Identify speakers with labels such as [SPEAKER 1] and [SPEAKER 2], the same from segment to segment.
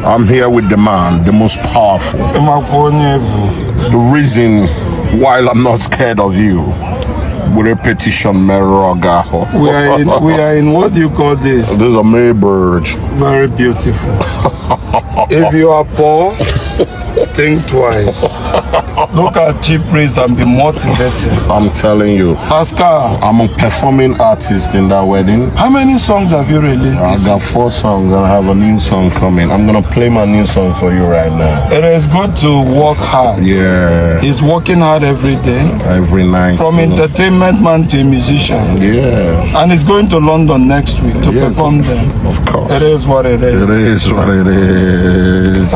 [SPEAKER 1] I'm here with the man, the most powerful. The reason why I'm not scared of you. Repetition, Meroga.
[SPEAKER 2] We are in what do you call this?
[SPEAKER 1] This is a Maybird.
[SPEAKER 2] Very beautiful. If you are poor, think twice. Look at Chief Priest and be motivated.
[SPEAKER 1] I'm telling you.
[SPEAKER 2] Pascal,
[SPEAKER 1] I'm a performing artist in that wedding.
[SPEAKER 2] How many songs have you released?
[SPEAKER 1] I got 4 songs and I have a new song coming. I'm gonna play my new song for you right now.
[SPEAKER 2] It is good to work hard.
[SPEAKER 1] Yeah.
[SPEAKER 2] He's working hard every day.
[SPEAKER 1] Every night.
[SPEAKER 2] From entertainment man to a musician.
[SPEAKER 1] Yeah.
[SPEAKER 2] And he's going to London next week to perform there.
[SPEAKER 1] Of course.
[SPEAKER 2] It is what it is.
[SPEAKER 1] It is what it is.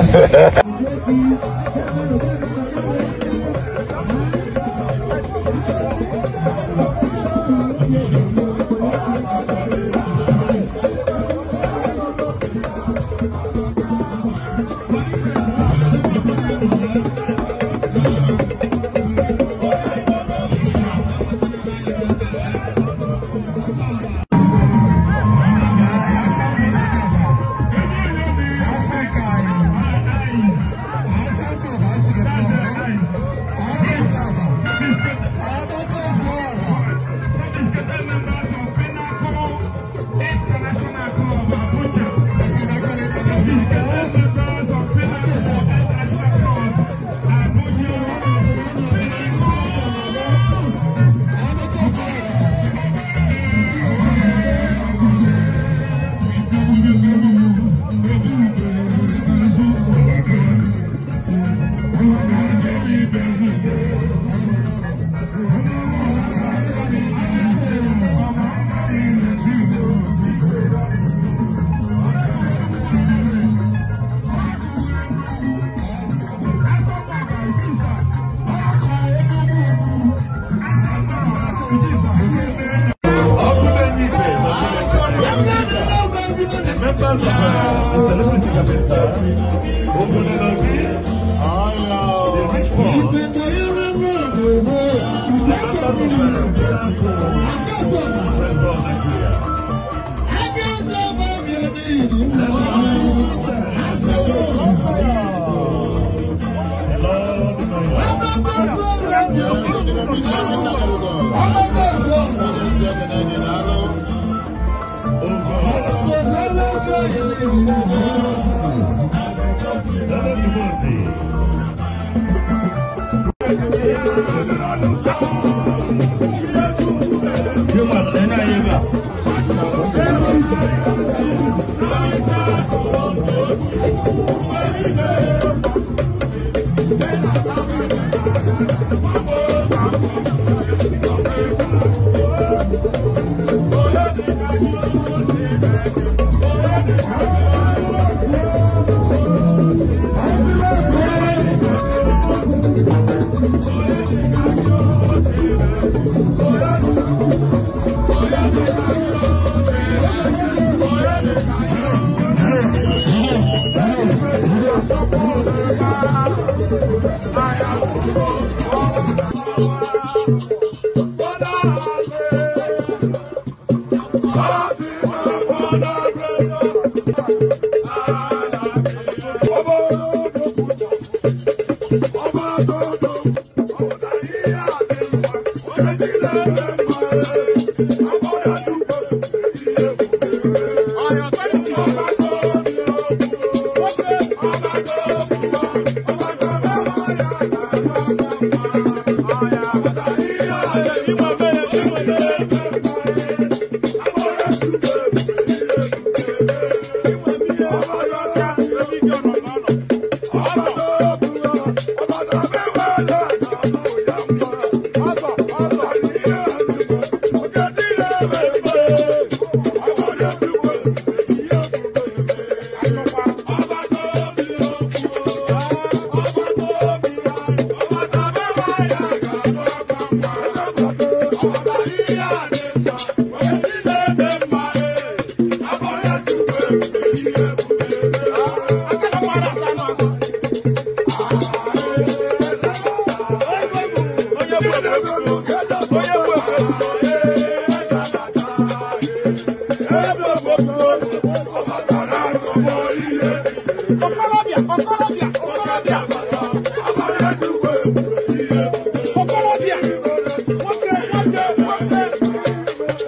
[SPEAKER 3] I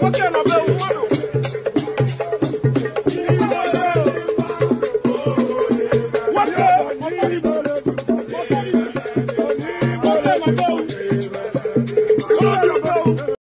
[SPEAKER 3] What